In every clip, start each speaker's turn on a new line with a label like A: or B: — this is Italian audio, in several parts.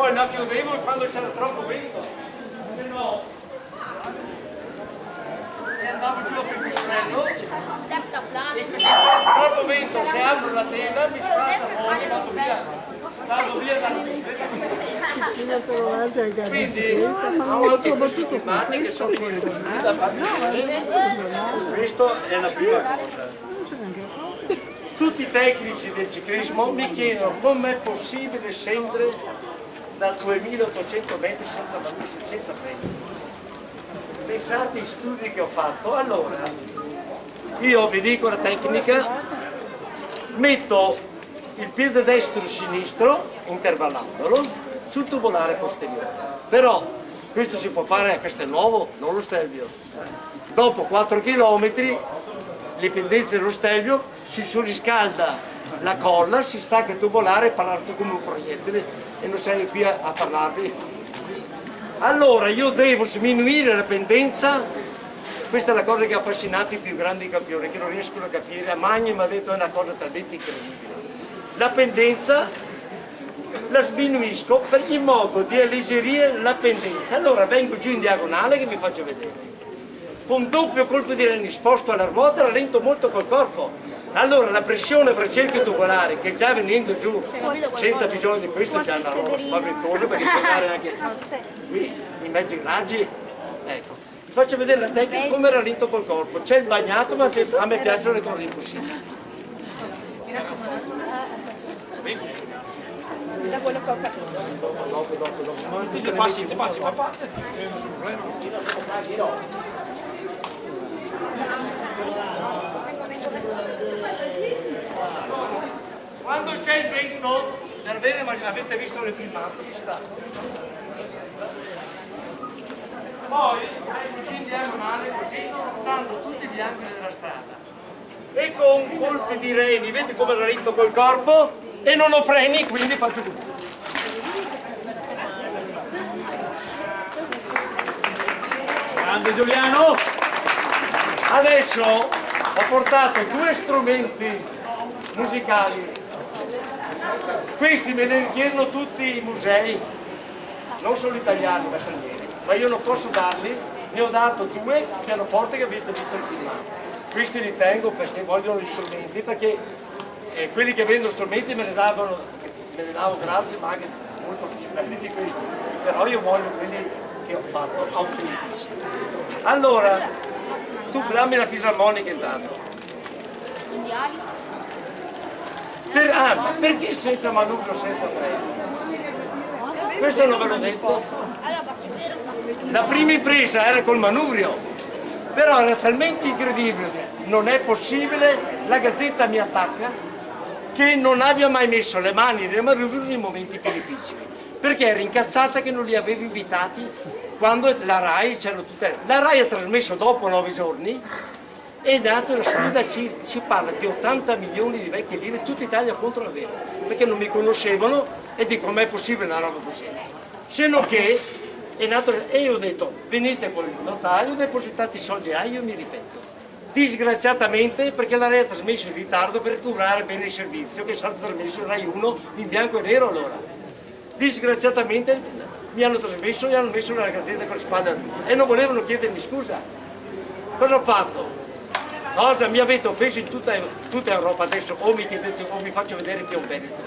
A: poi la chiudevo quando c'era troppo vento, se no e andavo giù a Pipistrello e troppo vento, se apro la tela mi spazza fuori, vado via dalla bicicletta. Quindi ho anche questi filmati che sono quelli da partire. Questo è la prima cosa. Tutti i tecnici del ciclismo mi chiedono com'è possibile scendere da 2800 metri senza manubrio, senza freni. Pensate ai studi che ho fatto. Allora, io vi dico la tecnica, metto il piede destro e sinistro, intervallandolo, sul tubolare posteriore. Però questo si può fare a Castelnuovo, non lo Stelvio. Dopo 4 km le pendenze dello Stelvio si surriscalda la colla, si stacca il tubolare e parlato come un proiettile e non sei qui a parlarvi. Allora io devo sminuire la pendenza, questa è la cosa che ha affascinato i più grandi campioni, che non riescono a capire. A Magni mi ha detto è una cosa talmente incredibile. La pendenza la sminuisco in modo di alleggerire la pendenza. Allora vengo giù in diagonale che vi faccio vedere. Con doppio colpo di reni sposto alla ruota rallento molto col corpo. Allora la pressione per il cerchio tubolare che già venendo giù senza bisogno di questo già è una roba spaventosa perché può andare anche qui in mezzo ai raggi. Ecco, vi faccio vedere la tecnica come rallento col corpo. C'è il bagnato ma a me piacciono le cose impossibili.
B: Da quello che ho capito.
A: Dopo. Passi papà. Quando c'è il vento, avete visto nel filmato, ci sta. Poi così in diagonale, così, sfruttando tutti gli angoli della strada. E con colpi di reni, vedi come rallento col corpo e non ho freni, quindi faccio così.
C: Grande Giuliano!
A: Adesso ho portato 2 strumenti musicali. Questi me li richiedono tutti i musei, non solo italiani ma stranieri, ma io non posso darli, ne ho dato 2 pianoforti che avete visto il filmato. Questi li tengo perché vogliono gli strumenti, perché quelli che vendono strumenti me ne davo grazie, ma anche molto più belli di questi, però io voglio quelli che ho fatto autentici. Allora, tu dammi la fisarmonica intanto. Ma perché senza manubrio, senza freni? Questo non ve l'ho detto. La prima impresa era col manubrio, però era talmente incredibile, non è possibile, la Gazzetta mi attacca, che non abbia mai messo le mani nel manubrio nei momenti più difficili, perché era incazzata che non li avevo invitati quando la RAI c'erano tutte. La RAI ha trasmesso dopo 9 giorni. È nato la sfida, ci parla di 80 milioni di vecchie lire, tutta Italia contro la vera, perché non mi conoscevano e dico com'è possibile una roba così. Se non che è nato, e io ho detto venite con il notaio, depositate i soldi a io mi ripeto. Disgraziatamente perché la RAI ha trasmesso in ritardo per curare bene il servizio che è stato trasmesso in RAI 1 in bianco e nero allora. Disgraziatamente mi hanno trasmesso e hanno messo la Gazzetta con le spalle e non volevano chiedermi scusa. Cosa ho fatto? Cosa mi avete offeso in tutta Europa, adesso o mi chiedete o vi faccio vedere che è un Veneto.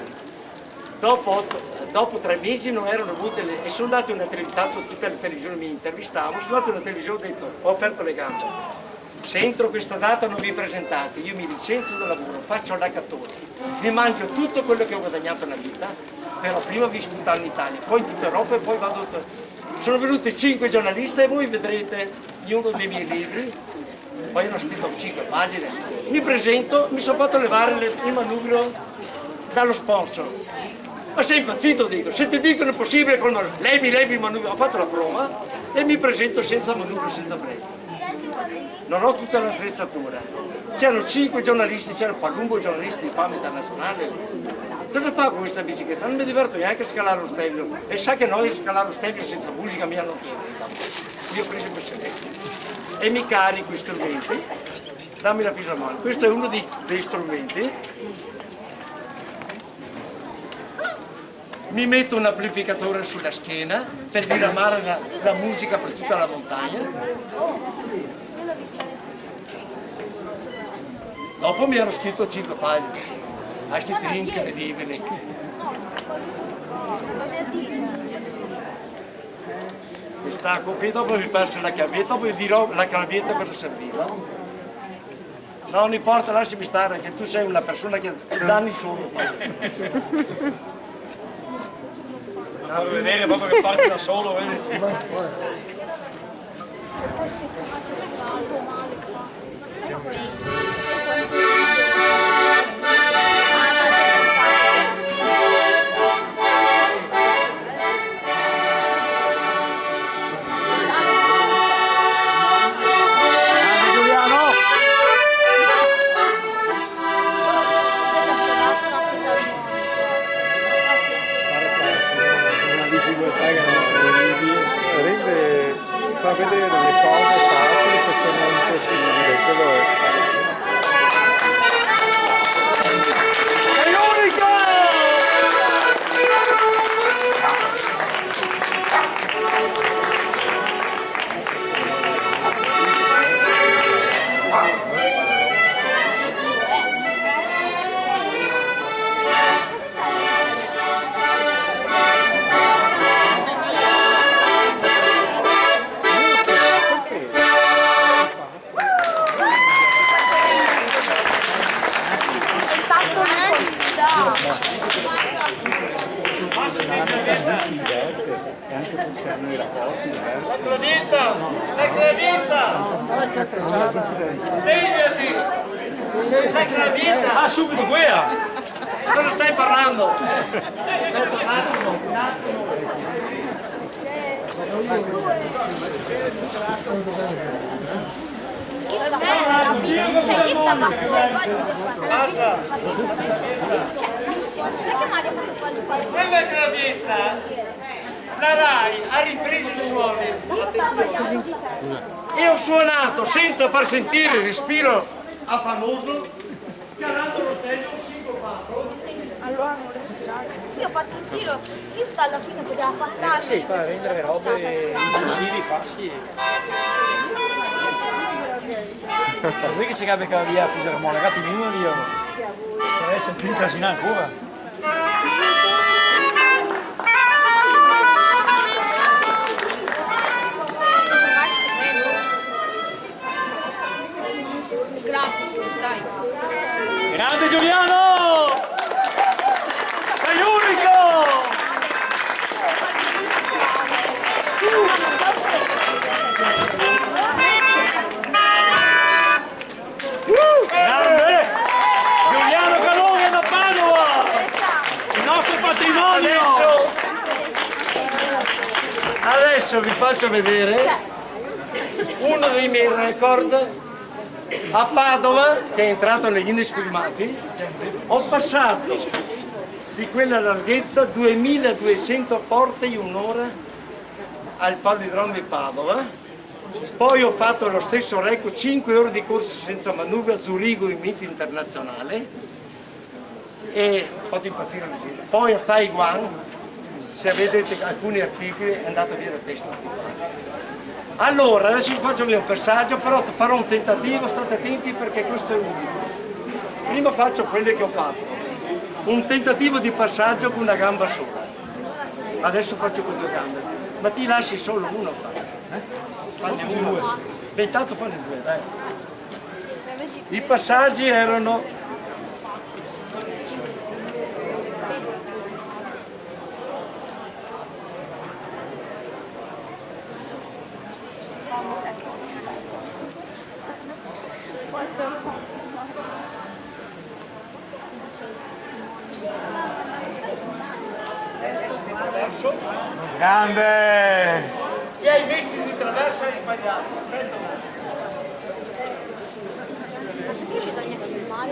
A: Dopo 3 mesi non erano venute e sono andato in una televisione, tutte le televisioni mi intervistavano, sono andato in una televisione e ho detto, ho aperto le gambe, se entro questa data non vi presentate, io mi licenzio dal lavoro, faccio l'accatore, mi mangio tutto quello che ho guadagnato nella vita, però prima vi sputtano in Italia, poi in tutta Europa e poi vado. Sono venuti 5 giornalisti e voi vedrete in uno dei miei libri. Poi hanno scritto 5 pagine, mi presento, mi sono fatto levare il manubrio dallo sponsor. Ma sei impazzito, dico, se ti dicono è possibile, lei mi levi il manubrio, ho fatto la prova e mi presento senza manubrio, senza freni. Non ho tutta l'attrezzatura. C'erano 5 giornalisti, c'era Palumbo, giornalisti di fama internazionale. Cosa fa con questa bicicletta? Non mi diverto neanche a scalare lo Stelvio. E sa che noi scalare lo Stelvio senza musica mi hanno chiesto. Io ho preso il precedente. E mi carico gli strumenti, dammi la fisarmonica, questo è uno degli strumenti, mi metto un amplificatore sulla schiena per diramare la musica per tutta la montagna. Dopo mi ero scritto 5 pagine, ha scritto incredibile. Mi stacco qui, dopo mi passo la chiavetta, poi dirò la chiavetta cosa serviva. No, non importa, lasciami stare, che tu sei una persona che danni solo.
C: Devo vedere proprio che parte da solo.
B: Fa vedere le cose facili che sono impossibili, quello è.
C: Sei unico!
A: La clavetta! Svegliati! La clavetta!
C: Ah, subito quella!
A: Cosa stai parlando? Basta! Quella clavetta! La RAI ha ripreso i suoni, attenzione, e ho suonato senza far sentire il respiro affannoso, calando lo stemma sincopato.
D: Io ho fatto un tiro, io alla fine poteva passare.
C: Sì, fa rendere robe impossibili, facili. Così che si capisce che la via fisarmonica, ti uno di io. Deve essere più incasinata ancora. Grande Giuliano! Sei unico! Grande! Giuliano Calone da Padova! Il nostro patrimonio!
A: Adesso vi faccio vedere uno dei miei record. A Padova, che è entrato negli Guinness filmati, ho passato di quella larghezza 2200 porte in un'ora al Palidrome di Padova, poi ho fatto lo stesso record 5 ore di corsa senza manubrio a Zurigo in meta internazionale e ho fatto impazzire la gente. Poi a Taiwan, se vedete alcuni articoli, è andato via la testa. Allora, adesso vi faccio il mio passaggio, però farò un tentativo, state attenti perché questo è unico. Prima faccio quello che ho fatto, un tentativo di passaggio con una gamba sola. Adesso faccio con 2 gambe, ma ti lasci solo uno fare. Fanne uno. Beh, intanto fanne 2, dai. I passaggi erano...
C: Grande!
A: E hai messi di traverso e hai sbagliato.
D: Bisogna filmare.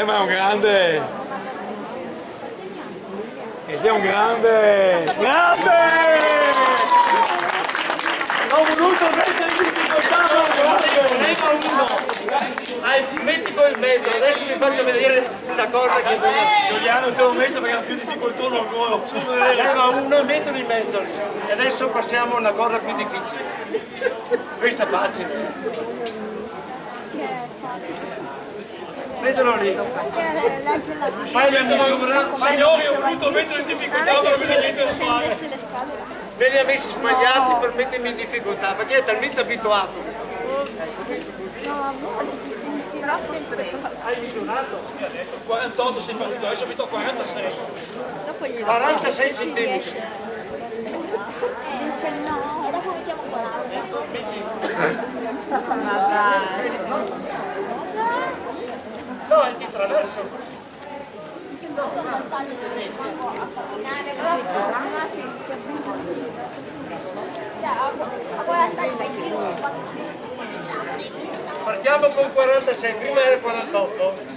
C: Ma è un grande! E sei un grande! Grande! Ho voluto mettere in difficoltà, ma grande!
A: tema uno. Metti quel mezzo, adesso vi faccio vedere una cosa che...
C: Giuliano te l'ho messo perché ha più difficoltà ancora.
A: Tema uno, mettono in mezzo lì. E adesso passiamo a una cosa più difficile. Questa pagina. Prendilo lì. Fai la misura.
C: Signori, ho voluto mettere in difficoltà, ma non bisogna niente da fare.
D: le scale.
A: Me li ha messi sbagliati per mettermi in difficoltà, perché è talmente abituato. Hai misurato?
C: Adesso 48 sei partito, adesso abito a 46.
A: 46 centimetri.
D: E dopo mettiamo 40.
A: No, è di traverso. Partiamo con 46, prima era 48.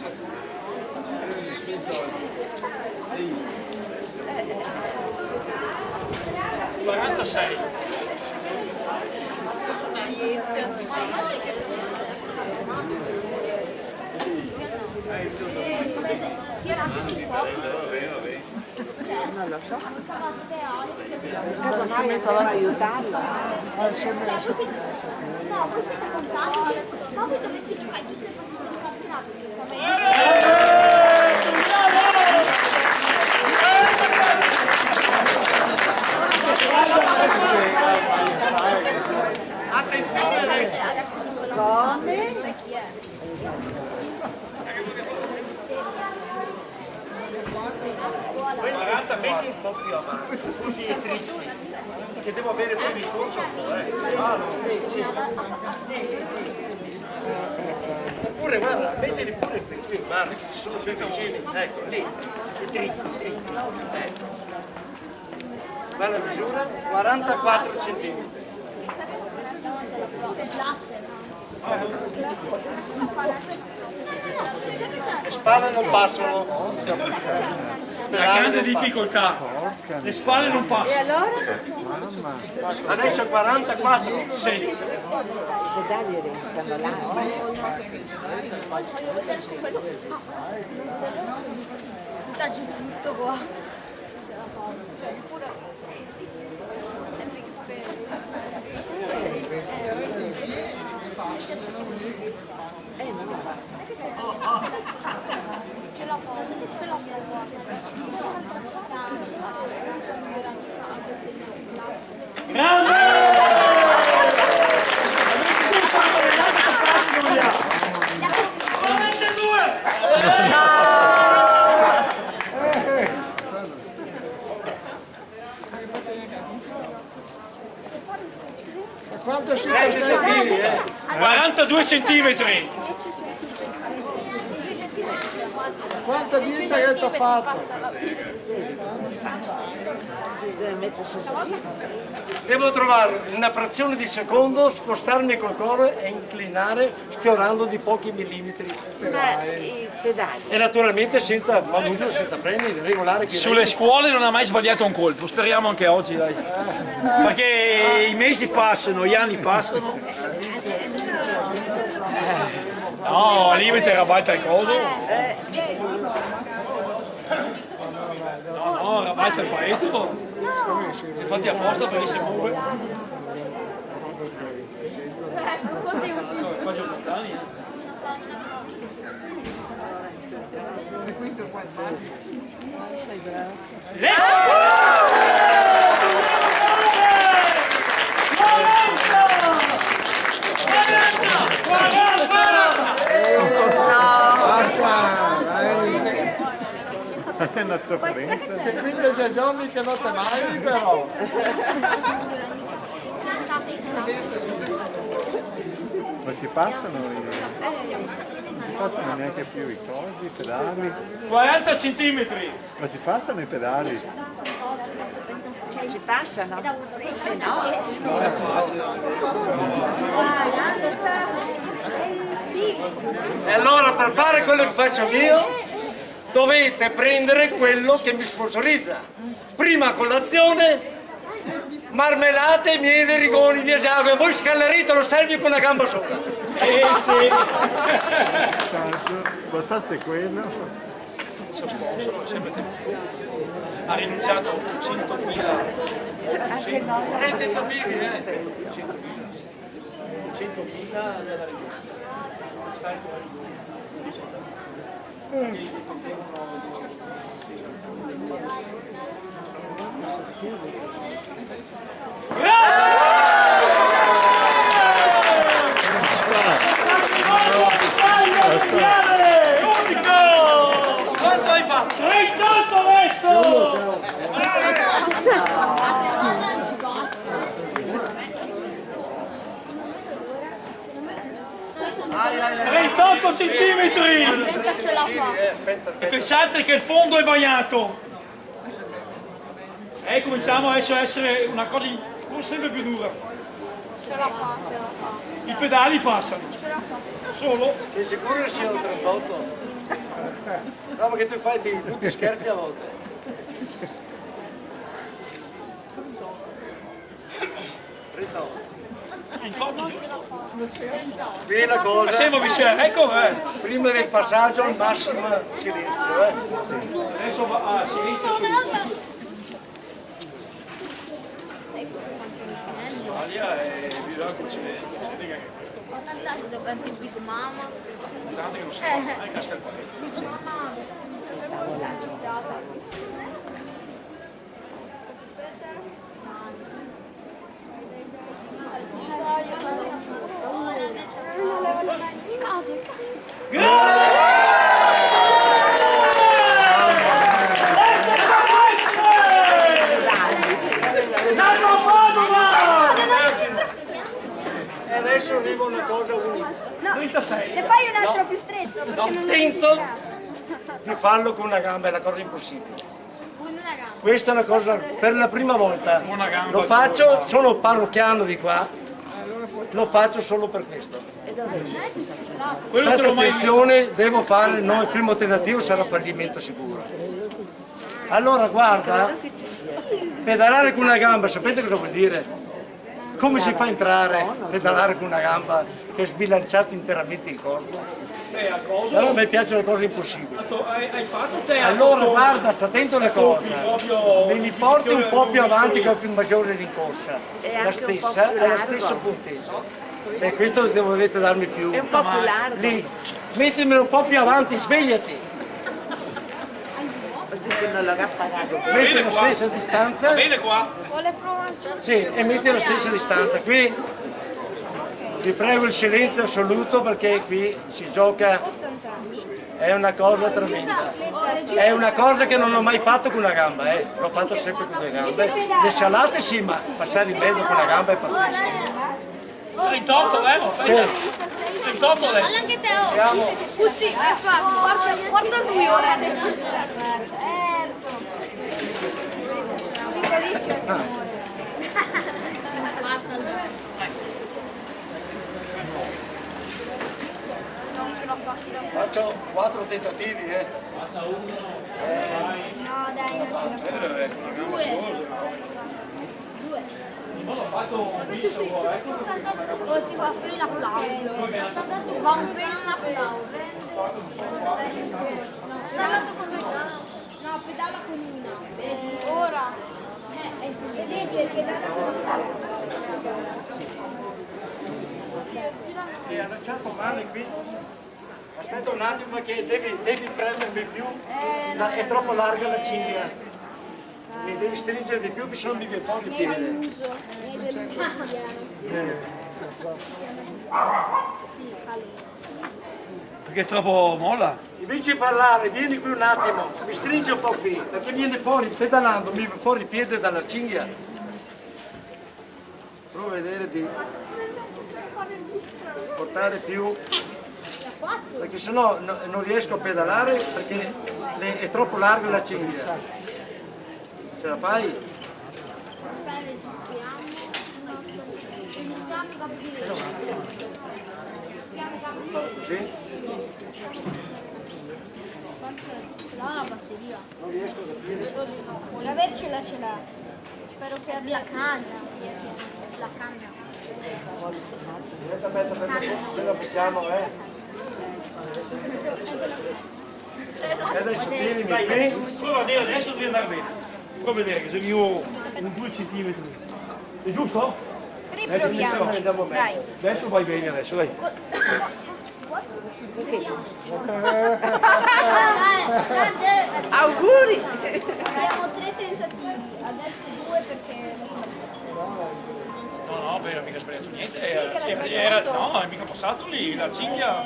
E: Non lo so. Cosa si mettono ad aiutarla?
D: No, voi siete contati, ma voi dovete giocare tutte le partite del campionato.
A: Attenzione adesso.
D: Come? Chi è?
C: 40
A: Metti un po' più avanti, così è tricky. Che devo avere poi ricorso un po', sì. Oppure guarda, mettili pure qui, guarda, che sono più vicini. Ecco, lì, è tricky, sì. Ecco. Guarda la misura, 44 centimetri. Le spalle non passano.
C: La grande difficoltà. Le spalle non passano.
E: E allora?
A: Adesso è 44.
C: Sì.
E: I pedali restano là.
D: Sta giù tutto qua.
B: Quanto si
A: Leggi le fili,
C: 42 centimetri.
B: Quanta vita che ti ho fatto?
E: Deve mettersi su.
A: Devo trovare una frazione di secondo, spostarmi col collo e inclinare sfiorando di pochi millimetri.
E: Ma i pedali.
A: E naturalmente senza manubrio, senza freni, regolare che
C: Sulle scuole non ha mai sbagliato un colpo, speriamo anche oggi, dai. Perché i mesi passano, gli anni passano. No, al limite rabatta il coso. No, rabatta il paletto. Infatti apposta perché si muove. Faccio lontani,
B: È una sofferenza. Se quindi c'è giorni che non te mai però. Ma ci passano non ci passano neanche più i cosi, i pedali.
C: 40 centimetri.
B: Ma ci passano i pedali.
E: Ci passano? Eh no.
A: E allora per fare quello che faccio io dovete prendere quello che mi sponsorizza. Prima colazione, marmellate, miele, rigoni, via giacomo, e voi scallerete lo servi con una gamba sola.
C: Sì.
B: Tanto, bastasse quello.
A: Ha rinunciato a 100.000 tentativi, 100.000 della quanto hai fatto?
C: 38 adesso! 38 centimetri!
D: 30 ce la fa.
C: E pensate che il fondo è bagnato! E cominciamo adesso a essere una cosa sempre più dura.
D: Ce la fa, ce la fa.
C: I pedali passano. Solo?
A: Sei sicuro che siano 38? No, perché tu fai dei brutti scherzi a volte. 38.
C: In fondo giusto.
A: Qui la
C: Ma
A: cosa,
C: siamo vicini, ecco,
A: prima del passaggio al massimo silenzio.
C: Adesso va a silenzio assoluto. Italia e bisogna che ce ne
D: Ho tantato devo essere Big Mama.
C: guardate che non si fa, casca il paese.
D: Big Mama.
A: E adesso arriva una cosa unica.
C: 36.
F: Se fai un altro più stretto, perché non
A: Tento di farlo con una gamba, è la cosa impossibile.
D: Con una gamba.
A: Questa è una cosa, per la prima volta
C: Una gamba
A: lo faccio, sono parrocchiano di qua, lo faccio solo per questo.
C: Quello
A: State
C: te l'ho mai
A: attenzione, devo fare, no, il primo tentativo sarà fallimento sicuro. Allora guarda, pedalare con una gamba, sapete cosa vuol dire? Come si fa a entrare, pedalare con una gamba che è sbilanciato interamente il corpo?
C: a cosa?
A: Allora a me piacciono le cose impossibili.
C: Hai fatto te?
A: Allora guarda, sta attento alle cose.
C: proprio
A: Me li porti un po' più avanti che ho più maggiore rincorsa.
E: È
A: La
E: anche un po'
A: stessa,
E: più
A: è la
E: largo.
A: stessa punteggio. E questo dovete darmi più.
E: È un po' più largo,
A: Lì, mettimelo un po' più avanti, svegliati.
E: perché non l'ho pagato.
A: Metti la stessa distanza.
C: Bene qua.
D: Vuole provare?
A: Sì, e metti la stessa distanza. Qui vi prego il silenzio assoluto perché qui si gioca, è una cosa tremenda. È una cosa che non ho mai fatto con una gamba, l'ho fatto sempre con due gambe. Le salate sì, ma passare in mezzo con una gamba è pazzesco.
C: 38,
A: Sì,
C: 38 adesso.
D: Anche te, oh.
A: siamo,
D: Tutti, guarda lui ora.
A: faccio 4 tentativi,
F: No, dai, non ce la
D: Due. O si fa fare l'applauso. Va un bene un applauso. Pedala con due. No, pedala con una. Ora. Vedi perché pedala con una.
A: e hanno lanciato male qui. Aspetta un attimo che devi premermi più, è troppo larga la cinghia. Mi devi stringere di più, perché sennò mi viene fuori il piede.
C: Perché è troppo molla?
A: Invece di parlare, vieni qui un attimo, mi stringi un po' qui, perché viene fuori, pedalando, mi viene fuori il piede dalla cinghia. Provo a vedere di portare più, perché sennò non riesco a pedalare perché è troppo larga la cinghia. Ce la fai? Così?
D: La batteria.
A: Non riesco a capire.
F: Avercela ce l'ha.
D: Spero che abbia canna. La canna.
A: Ce la facciamo, adesso tienimi qui.
C: Prova a vedere, adesso devi andare bene. Prova a vedere che se io un 2 centimetri. È giusto?
F: Riproviamo. Dai.
C: Adesso vai bene adesso, dai.
E: Auguri!
F: Abbiamo 3 tentativi, adesso 2 perché...
C: No, beh, non ho mica sbagliato niente, no, è mica passato lì, la cinghia.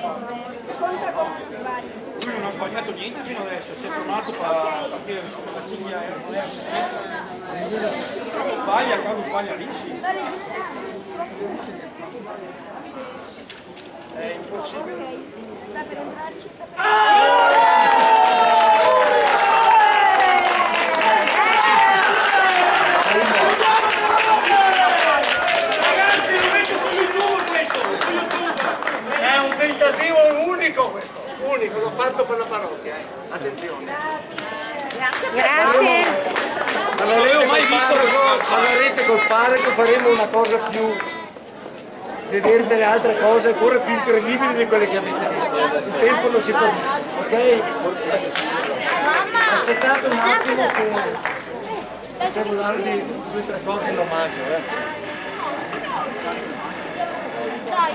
C: Lui non ha sbagliato niente fino adesso, si è tornato a partire la cinghia non è sbaglia quando sbaglia lì, sì.
A: È impossibile.
F: Sta per entrarci.
C: Ragazzi, lo metto su YouTube questo, su YouTube.
A: È un tentativo unico questo, unico, l'ho fatto per la parrocchia, attenzione.
F: Grazie.
A: Alla rete col parroco faremo una cosa più, vedere delle altre cose ancora più incredibili di quelle che avete visto. Il tempo non ci può, ok? Aspettate un attimo che facciamo darvi 2 o 3 cose in omaggio,
D: Dai.